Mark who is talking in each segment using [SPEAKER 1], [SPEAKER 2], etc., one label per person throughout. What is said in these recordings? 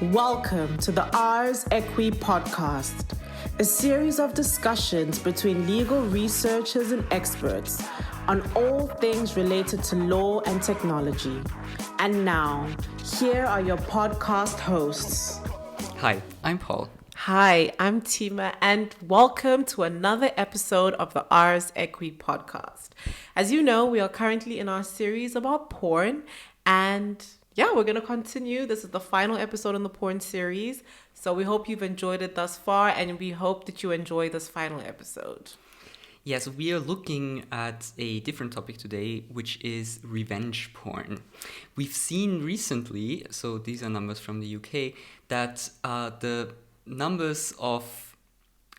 [SPEAKER 1] Welcome to the aequi podcast, a series of discussions between legal researchers and experts on all things related to law and technology. And now, here are your podcast hosts.
[SPEAKER 2] Hi, I'm Paul.
[SPEAKER 1] Hi, I'm Tima, and welcome to another episode of the aequi podcast. As you know, we are currently in our series about porn, and we're going to continue. This is the final episode in the porn series, so we hope you've enjoyed it thus far, and we hope that you enjoy this final episode.
[SPEAKER 2] Yes, we are looking at a different topic today, which is revenge porn. We've seen recently, so these are numbers from the UK, that the numbers of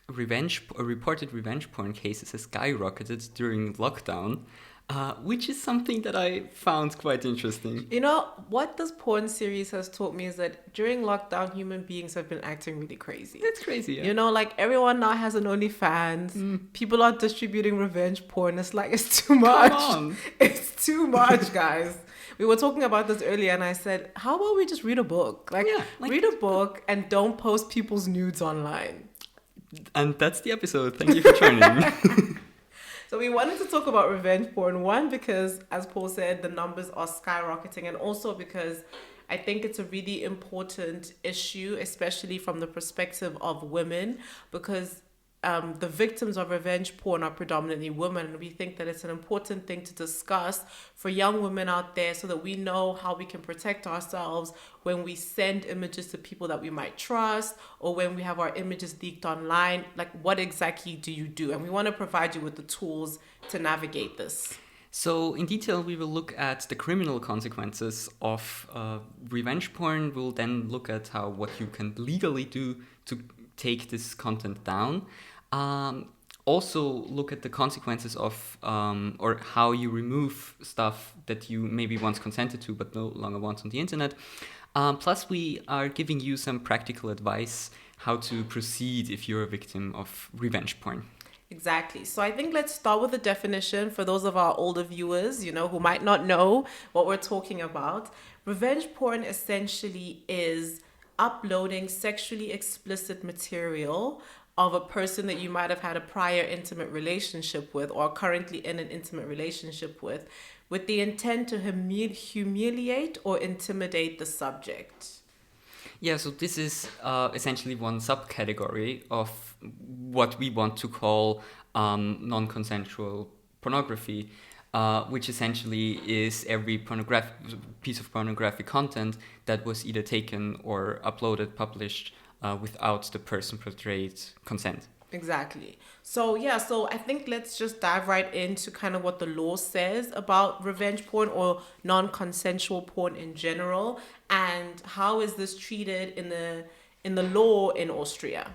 [SPEAKER 2] reported revenge porn cases has skyrocketed during lockdown, which is something that I found quite interesting.
[SPEAKER 1] You know, what this porn series has taught me is that during lockdown, human beings have been acting really crazy.
[SPEAKER 2] That's crazy, yeah.
[SPEAKER 1] You know, like everyone now has an OnlyFans. People are distributing revenge porn. It's like, it's too much.
[SPEAKER 2] Come on.
[SPEAKER 1] It's too much, guys. We were talking about this earlier and I said, how about we just read a book? Read a book and don't post people's nudes online.
[SPEAKER 2] And that's the episode. Thank you for joining.
[SPEAKER 1] So we wanted to talk about revenge porn, one, because, as Paul said, the numbers are skyrocketing, and also because I think it's a really important issue, especially from the perspective of women, because the victims of revenge porn are predominantly women, and we think that it's an important thing to discuss for young women out there so that we know how we can protect ourselves when we send images to people that we might trust, or when we have our images leaked online. Like, what exactly do you do? And we want to provide you with the tools to navigate this.
[SPEAKER 2] So in detail, we will look at the criminal consequences of revenge porn. We'll then look at what you can legally do to take this content down. Also look at the consequences of or how you remove stuff that you maybe once consented to but no longer want on the internet. Plus, we are giving you some practical advice how to proceed if you're a victim of revenge porn.
[SPEAKER 1] Exactly. So I think let's start with the definition for those of our older viewers, who might not know what we're talking about. Revenge porn essentially is uploading sexually explicit material of a person that you might have had a prior intimate relationship with or currently in an intimate relationship with the intent to humiliate or intimidate the subject.
[SPEAKER 2] Yeah, so this is essentially one subcategory of what we want to call non-consensual pornography, which essentially is every piece of pornographic content that was either taken or uploaded, published without the person portrayed consent.
[SPEAKER 1] Exactly. So I think let's just dive right into kind of what the law says about revenge porn or non-consensual porn in general, and how is this treated in the law in Austria.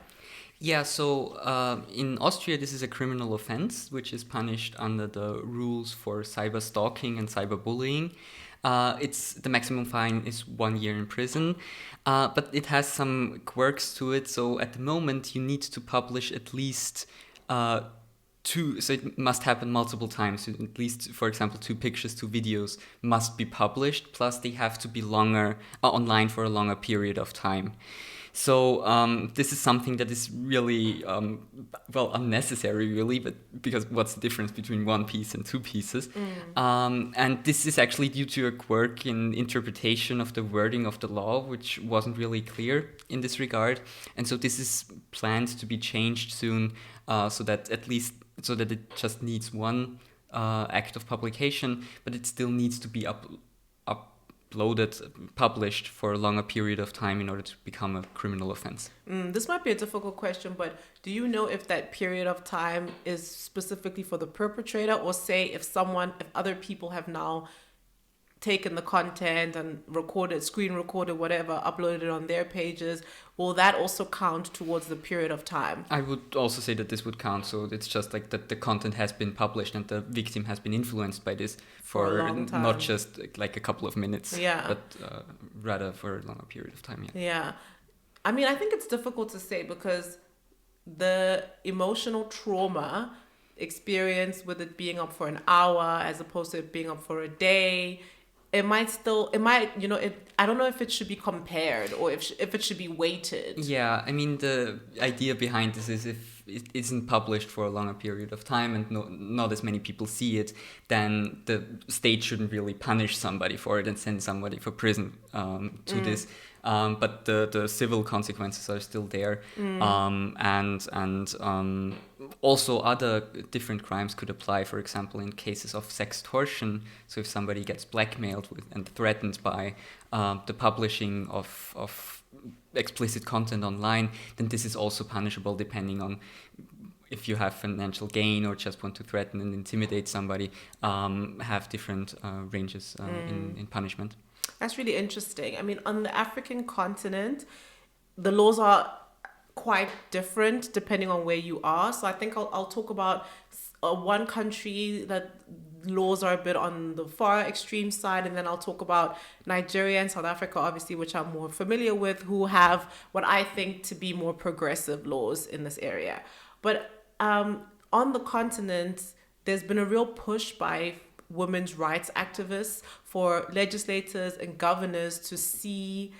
[SPEAKER 2] Yeah, so in Austria, this is a criminal offense, which is punished under the rules for cyber stalking and cyberbullying. The maximum fine is 1 year in prison, but it has some quirks to it. So at the moment, you need to publish at least two. So it must happen multiple times. So at least, for example, 2 pictures, 2 videos must be published. Plus, they have to be longer online for a longer period of time. So this is something that is really, unnecessary, really, but because what's the difference between 1 piece and 2 pieces? And this is actually due to a quirk in interpretation of the wording of the law, which wasn't really clear in this regard. And so this is planned to be changed soon, so that it just needs 1 act of publication, but it still needs to be published for a longer period of time in order to become a criminal offense.
[SPEAKER 1] This might be a difficult question, but do you know if that period of time is specifically for the perpetrator, or say if other people have now taken the content and screen recorded, whatever, uploaded it on their pages, will that also count towards the period of time?
[SPEAKER 2] I would also say that this would count. So it's just like that the content has been published and the victim has been influenced by this for
[SPEAKER 1] a long time.
[SPEAKER 2] Not just like a couple of minutes,
[SPEAKER 1] yeah,
[SPEAKER 2] but rather for a longer period of time.
[SPEAKER 1] Yeah. I mean, I think it's difficult to say because the emotional trauma experience with it being up for an hour as opposed to it being up for a day, I don't know if it should be compared or if it should be weighted.
[SPEAKER 2] Yeah, I mean, the idea behind this is if it isn't published for a longer period of time and not as many people see it, then the state shouldn't really punish somebody for it and send somebody for prison to this. But the civil consequences are still there. And also other different crimes could apply, for example, in cases of sextortion. So if somebody gets blackmailed and threatened by the publishing of explicit content online, then this is also punishable depending on if you have financial gain or just want to threaten and intimidate somebody, have different ranges in punishment.
[SPEAKER 1] That's really interesting. I mean, on the African continent, the laws are quite different depending on where you are. So I think I'll talk about one country that laws are a bit on the far extreme side, and then I'll talk about Nigeria and South Africa, obviously, which I'm more familiar with, who have what I think to be more progressive laws in this area. But on the continent, there's been a real push by women's rights activists for legislators and governors to see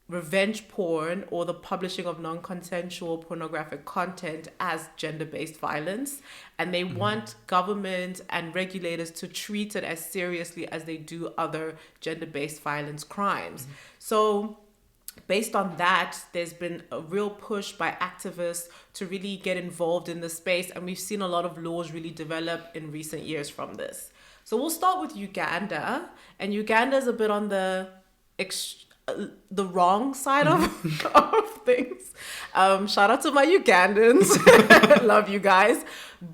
[SPEAKER 1] revenge porn or the publishing of non-consensual pornographic content as gender-based violence, and they want government and regulators to treat it as seriously as they do other gender-based violence crimes. So based on that, there's been a real push by activists to really get involved in the space, and we've seen a lot of laws really develop in recent years from this. So we'll start with Uganda, and Uganda is a bit on the wrong side of things. Shout out to my Ugandans. Love you guys.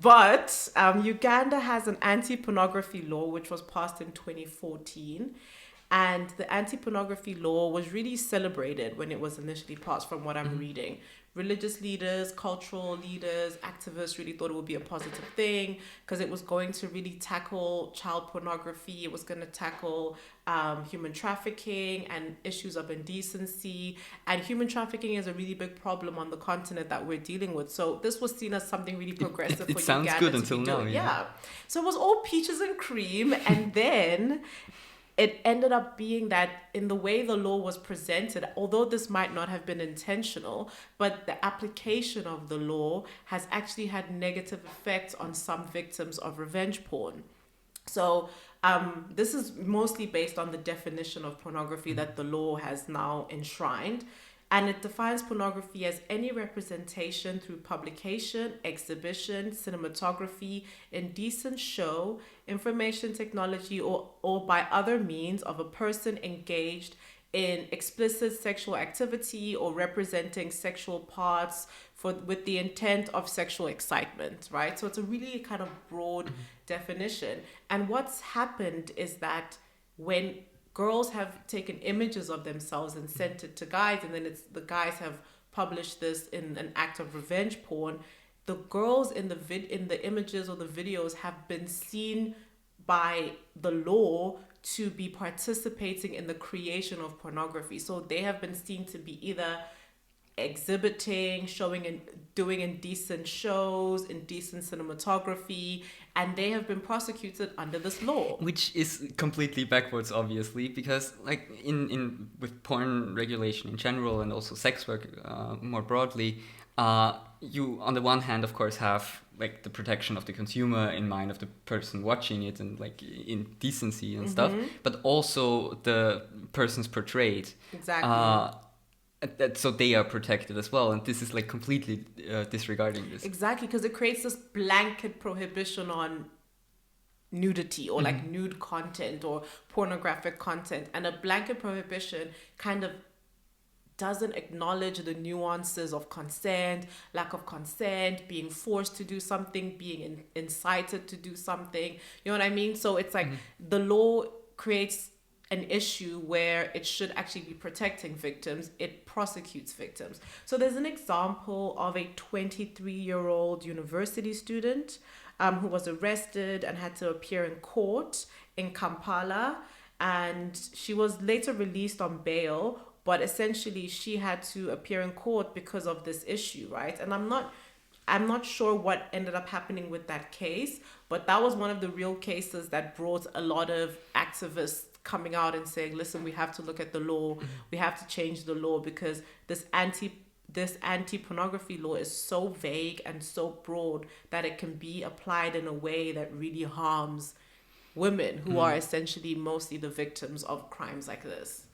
[SPEAKER 1] But Uganda has an anti-pornography law which was passed in 2014. And the anti-pornography law was really celebrated when it was initially passed, from what I'm reading. Religious leaders, cultural leaders, activists really thought it would be a positive thing because it was going to really tackle child pornography. It was going to tackle human trafficking and issues of indecency. And human trafficking is a really big problem on the continent that we're dealing with. So this was seen as something really progressive
[SPEAKER 2] it
[SPEAKER 1] for
[SPEAKER 2] sounds
[SPEAKER 1] Uganda
[SPEAKER 2] good until now.
[SPEAKER 1] Yeah. So it was all peaches and cream. And then it ended up being that in the way the law was presented, although this might not have been intentional, but the application of the law has actually had negative effects on some victims of revenge porn. So this is mostly based on the definition of pornography that the law has now enshrined. And it defines pornography as any representation through publication, exhibition, cinematography, indecent show, information technology, or by other means of a person engaged in explicit sexual activity or representing sexual parts with the intent of sexual excitement, right? So it's a really kind of broad definition. And what's happened is that when girls have taken images of themselves and sent it to guys, and then the guys have published this in an act of revenge porn, the girls in the images or the videos have been seen by the law to be participating in the creation of pornography. So they have been seen to be either exhibiting, showing and doing indecent shows, indecent cinematography, and they have been prosecuted under this law.
[SPEAKER 2] Which is completely backwards, obviously, because like in with porn regulation in general and also sex work more broadly, you on the one hand, of course, have like the protection of the consumer in mind, of the person watching it, and like in decency and stuff, but also the persons portrayed.
[SPEAKER 1] Exactly.
[SPEAKER 2] So they are protected as well, and this is like completely disregarding this.
[SPEAKER 1] Exactly, because it creates this blanket prohibition on nudity or like nude content or pornographic content, and a blanket prohibition kind of doesn't acknowledge the nuances of consent, lack of consent, being forced to do something, being incited to do something. You know what I mean? So it's like the law creates an issue where it should actually be protecting victims. It prosecutes victims. So there's an example of a 23-year-old university student who was arrested and had to appear in court in Kampala, and she was later released on bail, but essentially she had to appear in court because of this issue, right? And I'm not sure what ended up happening with that case, but that was one of the real cases that brought a lot of activists coming out and saying, listen, we have to look at the law, we have to change the law, because this anti-pornography law is so vague and so broad that it can be applied in a way that really harms women who are essentially mostly the victims of crimes like this.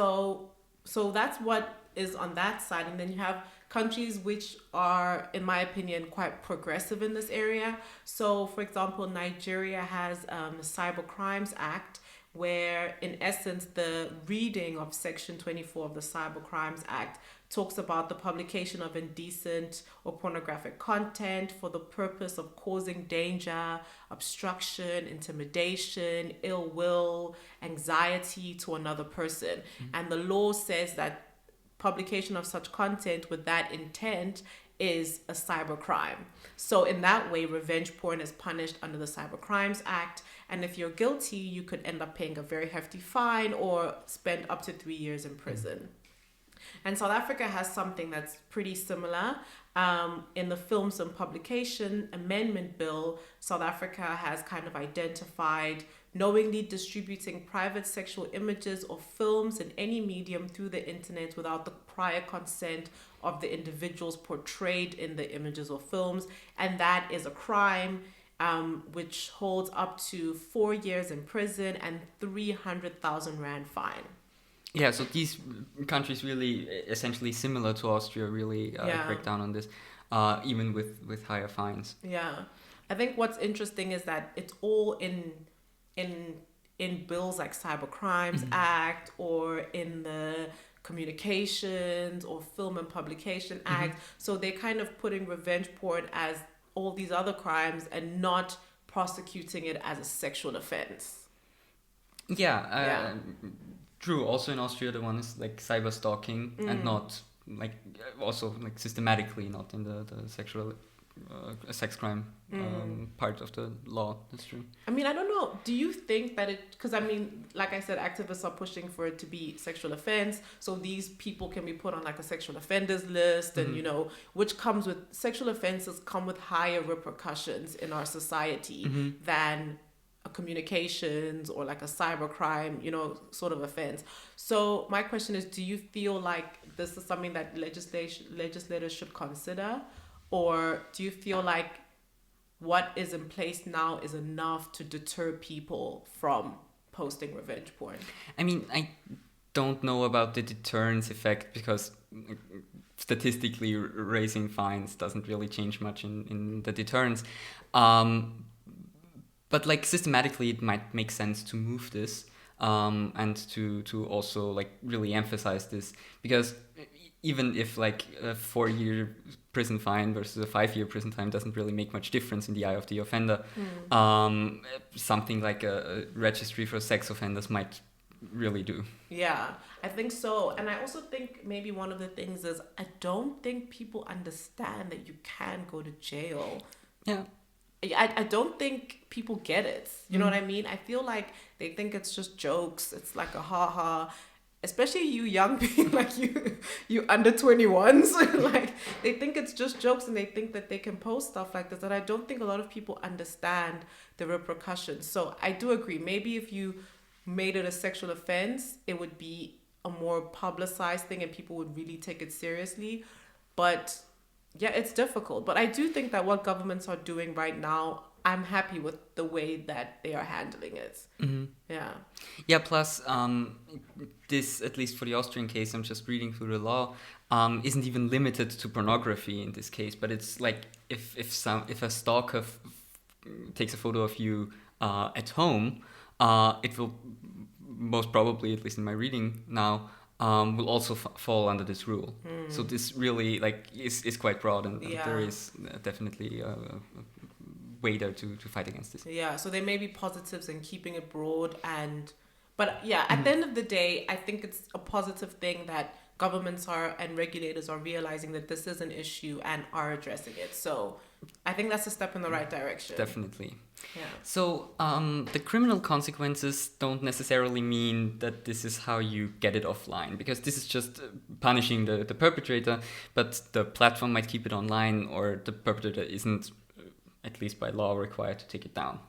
[SPEAKER 1] So that's what is on that side. And then you have countries which are, in my opinion, quite progressive in this area. So, for example, Nigeria has the Cyber Crimes Act, where in essence the reading of Section 24 of the Cyber Crimes Act talks about the publication of indecent or pornographic content for the purpose of causing danger, obstruction, intimidation, ill will, anxiety to another person. And the law says that publication of such content with that intent is a cybercrime. So in that way, revenge porn is punished under the Cyber Crimes Act. And if you're guilty, you could end up paying a very hefty fine or spend up to 3 years in prison. And South Africa has something that's pretty similar. In the Films and Publication Amendment Bill, South Africa has kind of identified knowingly distributing private sexual images or films in any medium through the internet without the prior consent of the individuals portrayed in the images or films. And that is a crime which holds up to 4 years in prison and 300,000 Rand fine.
[SPEAKER 2] Yeah, so these countries really essentially similar to Austria really break down on this, even with higher fines.
[SPEAKER 1] Yeah, I think what's interesting is that it's all in bills like Cyber Crimes Act or in the Communications or Film and Publication Act. So they're kind of putting revenge porn as all these other crimes and not prosecuting it as a sexual offense.
[SPEAKER 2] True. Also in Austria, the one is like cyber stalking and not like also like systematically not in the sexual sex crime part of the law. That's true.
[SPEAKER 1] I mean, I don't know. Do you think that because I mean, like I said, activists are pushing for it to be sexual offense. So these people can be put on like a sexual offenders list and, which comes with sexual offenses come with higher repercussions in our society than a communications or like a cybercrime, sort of offense. So my question is, do you feel like this is something that legislators should consider? Or do you feel like what is in place now is enough to deter people from posting revenge porn?
[SPEAKER 2] I mean, I don't know about the deterrence effect because statistically raising fines doesn't really change much in the deterrence. But like systematically, it might make sense to move this and to also like really emphasize this, because even if like a 4-year prison fine versus a 5-year prison fine doesn't really make much difference in the eye of the offender, something like a registry for sex offenders might really do. Yeah,
[SPEAKER 1] I think so. And I also think maybe one of the things is I don't think people understand that you can go to jail.
[SPEAKER 2] Yeah.
[SPEAKER 1] I don't think people get it. You know what I mean? I feel like they think it's just jokes. It's like a ha-ha. Especially you young people, like you under 21s. Like they think it's just jokes and they think that they can post stuff like this. And I don't think a lot of people understand the repercussions. So I do agree. Maybe if you made it a sexual offense, it would be a more publicized thing and people would really take it seriously. But yeah, it's difficult. But I do think that what governments are doing right now, I'm happy with the way that they are handling it.
[SPEAKER 2] Yeah, plus this, at least for the Austrian case, I'm just reading through the law, isn't even limited to pornography in this case. But it's like if a stalker takes a photo of you at home, it will most probably, at least in my reading now, will also fall under this rule. So this really like is quite broad, and there is definitely a way there to fight against this.
[SPEAKER 1] Yeah, so there may be positives in keeping it broad, but yeah, at the end of the day, I think it's a positive thing that governments and regulators are realizing that this is an issue and are addressing it. So I think that's a step in the right direction.
[SPEAKER 2] Definitely.
[SPEAKER 1] Yeah.
[SPEAKER 2] So the criminal consequences don't necessarily mean that this is how you get it offline, because this is just punishing the perpetrator, but the platform might keep it online, or the perpetrator isn't, at least by law, required to take it down.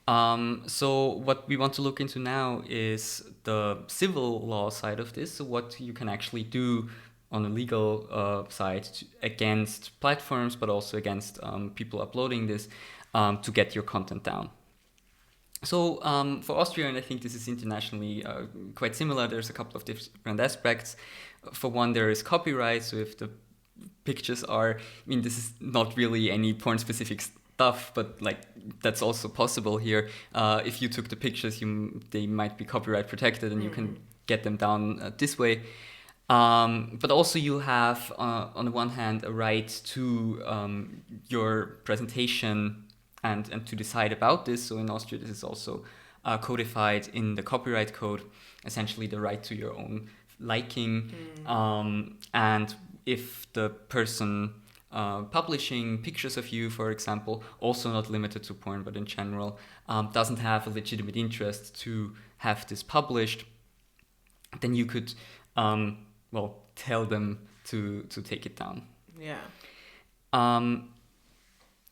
[SPEAKER 2] So what we want to look into now is the civil law side of this. So what you can actually do on a legal side against platforms, but also against people uploading this to get your content down. So for Austria, and I think this is internationally quite similar, there's a couple of different aspects. For one, there is copyright. So if the pictures are, I mean, this is not really any porn-specific stuff, but like that's also possible here. If you took the pictures, they might be copyright protected, and you can get them down this way. But also you have, on the one hand, a right to your presentation and to decide about this. So in Austria, this is also codified in the copyright code, essentially the right to your own liking. And if the person publishing pictures of you, for example, also not limited to porn, but in general, doesn't have a legitimate interest to have this published, then you could, tell them to take it down.
[SPEAKER 1] Yeah.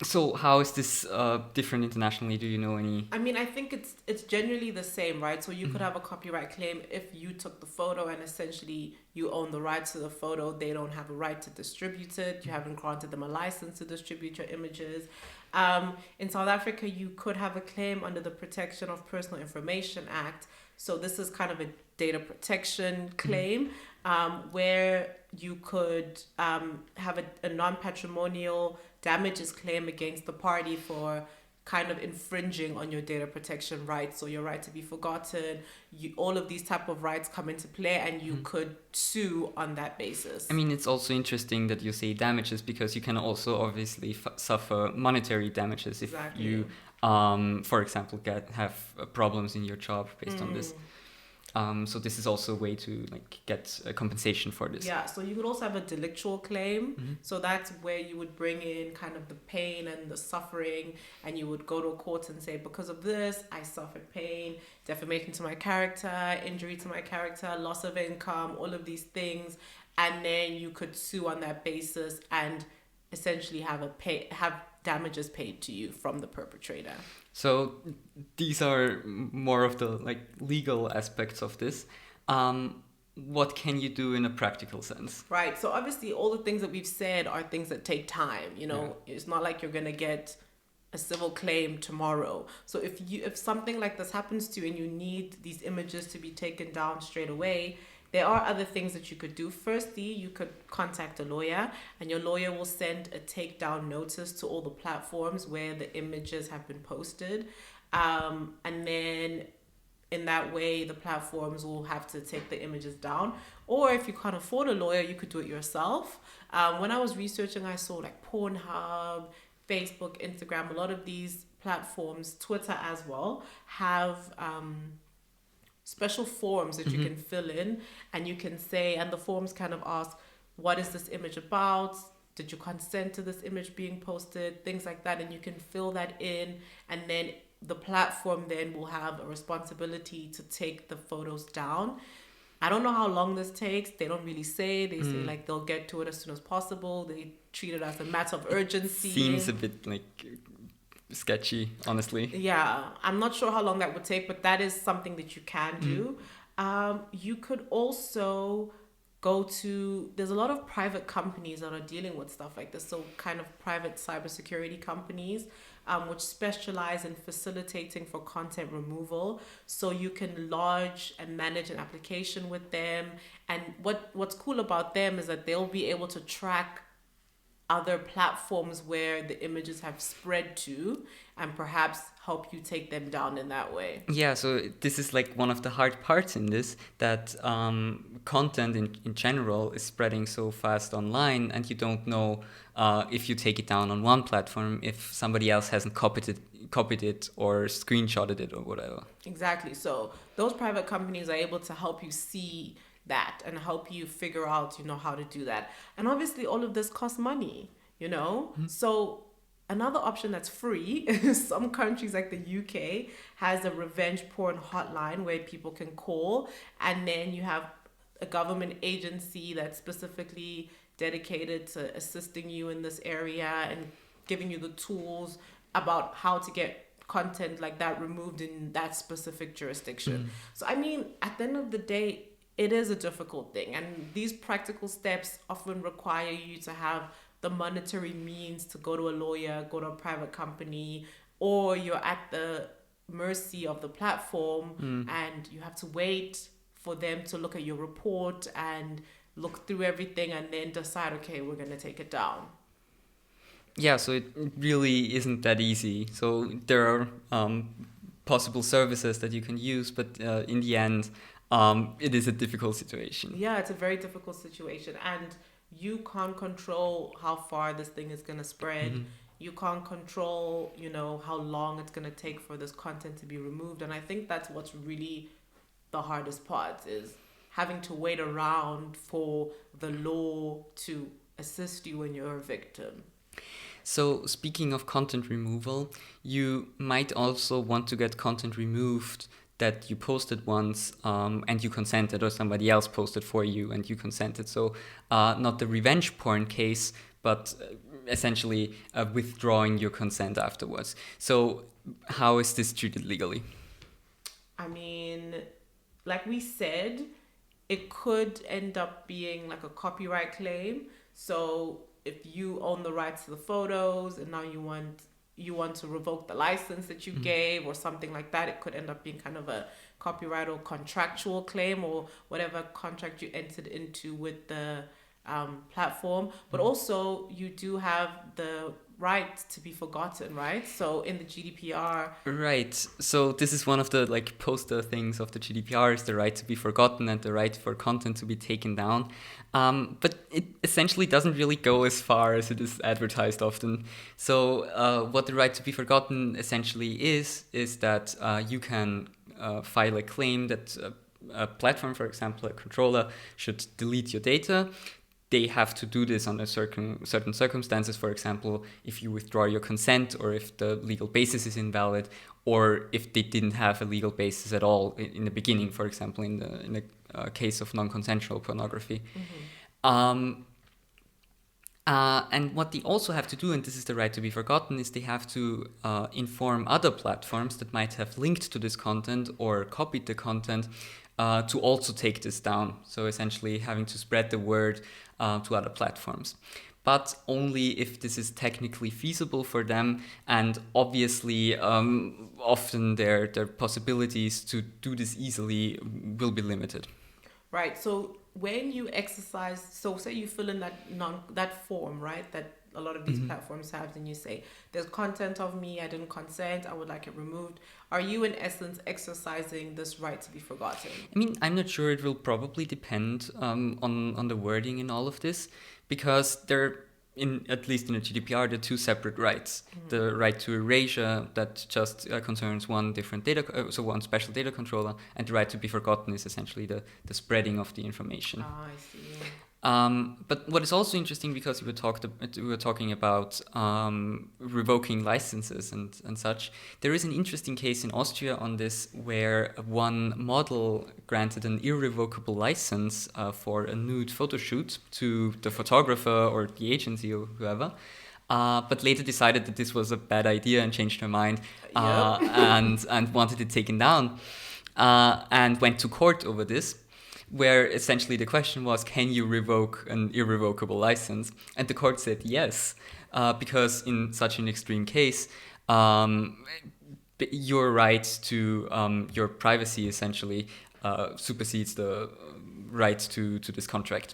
[SPEAKER 2] So how is this different internationally? Do you know any?
[SPEAKER 1] I mean, I think it's generally the same, right? So you could have a copyright claim if you took the photo and essentially you own the rights to the photo. They don't have a right to distribute it. You haven't granted them a license to distribute your images. In South Africa, you could have a claim under the Protection of Personal Information Act. So this is kind of a data protection claim where you could have a non-patrimonial damages claim against the party for kind of infringing on your data protection rights, or your right to be forgotten. All of these type of rights come into play, and you could sue on that basis.
[SPEAKER 2] I mean, it's also interesting that you say damages, because you can also obviously suffer monetary damages if you, for example, have problems in your job based on this. So this is also a way to get a compensation for this.
[SPEAKER 1] Yeah, so you could also have a delictual claim. So that's where you would bring in kind of the pain and the suffering, and you would go to a court and say, because of this, I suffered pain, defamation to my character, injury to my character, loss of income, all of these things. And then you could sue on that basis and essentially have damages paid to you from the perpetrator.
[SPEAKER 2] So these are more of the legal aspects of this. What can you do in a practical sense?
[SPEAKER 1] Right. So obviously all the things that we've said are things that take time. It's not like you're going to get a civil claim tomorrow. So if something like this happens to you and you need these images to be taken down straight away, there are other things that you could do. Firstly, you could contact a lawyer, and your lawyer will send a takedown notice to all the platforms where the images have been posted. And then in that way, the platforms will have to take the images down. Or if you can't afford a lawyer, you could do it yourself. When I was researching, I saw Pornhub, Facebook, Instagram, a lot of these platforms, Twitter as well, have special forms that you can fill in, and you can say, and the forms kind of ask, what is this image about? Did you consent to this image being posted? Things like that. And you can fill that in, and then the platform then will have a responsibility to take the photos down. I don't know how long this takes. They don't really say. They say they'll get to it as soon as possible. They treat it as a matter of urgency.
[SPEAKER 2] Seems a bit sketchy, honestly.
[SPEAKER 1] Yeah, I'm not sure how long that would take, but that is something that you can do. You could also there's a lot of private companies that are dealing with stuff like this, so kind of private cybersecurity companies which specialize in facilitating for content removal. So you can lodge and manage an application with them, and what's cool about them is that they'll be able to track other platforms where the images have spread to, and perhaps help you take them down in that way.
[SPEAKER 2] Yeah, so this is one of the hard parts in this, that content in general is spreading so fast online, and you don't know if you take it down on one platform, if somebody else hasn't copied it or screenshotted it or whatever.
[SPEAKER 1] Exactly. So those private companies are able to help you see that and help you figure out, how to do that. And obviously all of this costs money, So another option that's free, some countries like the UK has a revenge porn hotline where people can call, and then you have a government agency that's specifically dedicated to assisting you in this area and giving you the tools about how to get content like that removed in that specific jurisdiction. So I mean, at the end of the day, it is a difficult thing, and these practical steps often require you to have the monetary means to go to a lawyer, go to a private company, or you're at the mercy of the platform and you have to wait for them to look at your report and look through everything and then decide, okay, we're going to take it down.
[SPEAKER 2] Yeah, so it really isn't that easy. So there are possible services that you can use, but in the end, it is a difficult situation.
[SPEAKER 1] Yeah, it's a very difficult situation, and you can't control how far this thing is going to spread. You can't control, how long it's going to take for this content to be removed. And I think that's what's really the hardest part, is having to wait around for the law to assist you when you're a victim.
[SPEAKER 2] So speaking of content removal, you might also want to get content removed that you posted once and you consented, or somebody else posted for you and you consented. So not the revenge porn case, but essentially withdrawing your consent afterwards. So how is this treated legally?
[SPEAKER 1] I mean, like we said, it could end up being like a copyright claim. So if you own the rights to the photos and now you want to revoke the license that you gave or something like that, it could end up being kind of a copyright or contractual claim, or whatever contract you entered into with the platform. But also you do have the right to be forgotten, right? So in the GDPR.
[SPEAKER 2] Right. So this is one of the poster things of the GDPR, is the right to be forgotten and the right for content to be taken down. But it essentially doesn't really go as far as it is advertised often. So what the right to be forgotten essentially is that you can file a claim that a platform, for example, a controller, should delete your data. They have to do this under certain circumstances. For example, if you withdraw your consent, or if the legal basis is invalid, or if they didn't have a legal basis at all in the beginning. For example, in the case of non-consensual pornography. And what they also have to do, and this is the right to be forgotten, is they have to inform other platforms that might have linked to this content or copied the content to also take this down. So essentially having to spread the word to other platforms. But only if this is technically feasible for them, and obviously often their possibilities to do this easily will be limited.
[SPEAKER 1] Right. So when you exercise, so say you fill in that form, right, that a lot of these platforms have, and you say, there's content of me, I didn't consent, I would like it removed. Are you in essence exercising this right to be forgotten?
[SPEAKER 2] I mean, I'm not sure. It will probably depend on the wording in all of this, because at least in the GDPR, there are two separate rights. The right to erasure, that just concerns one different data, so one special data controller, and the right to be forgotten is essentially the spreading of the information.
[SPEAKER 1] Ah, I see.
[SPEAKER 2] But what is also interesting, because we were talking about revoking licenses and such, there is an interesting case in Austria on this, where one model granted an irrevocable license for a nude photo shoot to the photographer or the agency or whoever, but later decided that this was a bad idea and changed her mind and wanted it taken down, and went to court over this, where essentially the question was, can you revoke an irrevocable license? And the court said yes, because in such an extreme case, your right to your privacy essentially supersedes the right to this contract.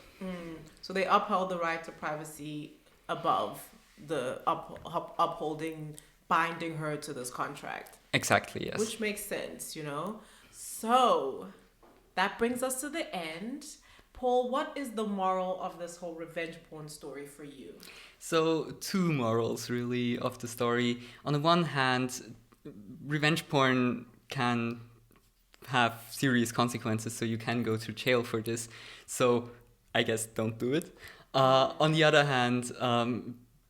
[SPEAKER 1] So they upheld the right to privacy above the upholding, binding her to this contract.
[SPEAKER 2] Exactly, yes.
[SPEAKER 1] Which makes sense, So that brings us to the end. Paul, what is the moral of this whole revenge porn story for you?
[SPEAKER 2] So, two morals, really, of the story. On the one hand, revenge porn can have serious consequences, so you can go to jail for this. So, I guess don't do it. On the other hand,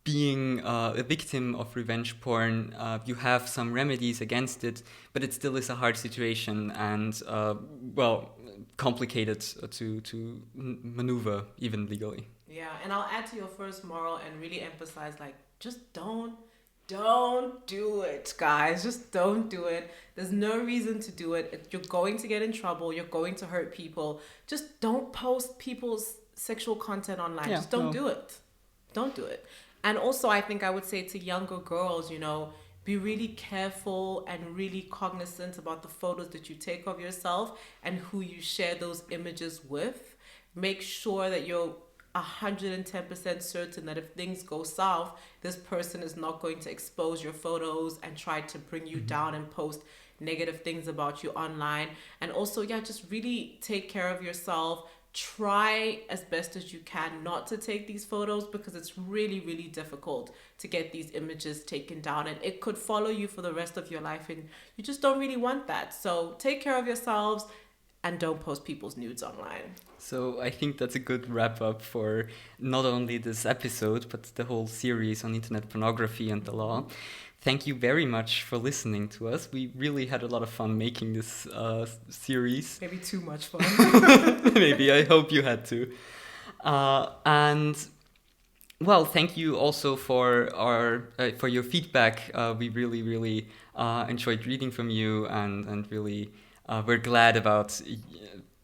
[SPEAKER 2] being a victim of revenge porn, you have some remedies against it, but it still is a hard situation and, complicated to maneuver, even legally.
[SPEAKER 1] Yeah, and I'll add to your first moral and really emphasize, just don't Don't do it, guys. Just don't do it. There's no reason to do it. You're going to get in trouble. You're going to hurt people. Just don't post people's sexual content online.
[SPEAKER 2] Yeah,
[SPEAKER 1] Just don't
[SPEAKER 2] no.
[SPEAKER 1] do it. Don't do it. And also, I think I would say to younger girls, be really careful and really cognizant about the photos that you take of yourself and who you share those images with. Make sure that you're 110% certain that if things go south, this person is not going to expose your photos and try to bring you down and post negative things about you online. And also, just really take care of yourself. Try as best as you can not to take these photos, because it's really, really difficult to get these images taken down, and it could follow you for the rest of your life, and you just don't really want that. So take care of yourselves and don't post people's nudes online.
[SPEAKER 2] So I think that's a good wrap up for not only this episode, but the whole series on internet pornography and the law. Thank you very much for listening to us. We really had a lot of fun making this series.
[SPEAKER 1] Maybe too much fun.
[SPEAKER 2] Maybe, I hope you had to. And well, thank you also for your feedback. We really, really enjoyed reading from you, and really we're glad about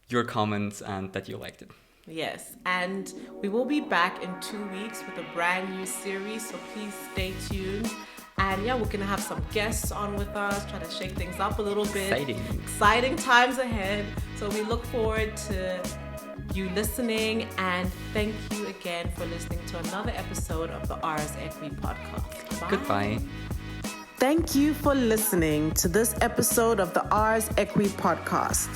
[SPEAKER 2] your comments and that you liked it.
[SPEAKER 1] Yes, and we will be back in 2 weeks with a brand new series, so please stay tuned. And we're going to have some guests on with us, try to shake things up a little bit. Exciting times ahead. So we look forward to you listening, and thank you again for listening to another episode of the aequi podcast. Bye.
[SPEAKER 2] Goodbye.
[SPEAKER 1] Thank you for listening to this episode of the aequi podcast.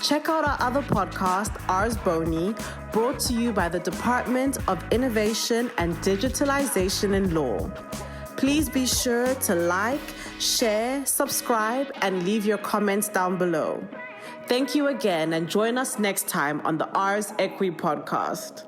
[SPEAKER 1] Check out our other podcast, Ars Boni, brought to you by the Department of Innovation and Digitalization in Law. Please be sure to like, share, subscribe, and leave your comments down below. Thank you again, and join us next time on the Ars Equi podcast.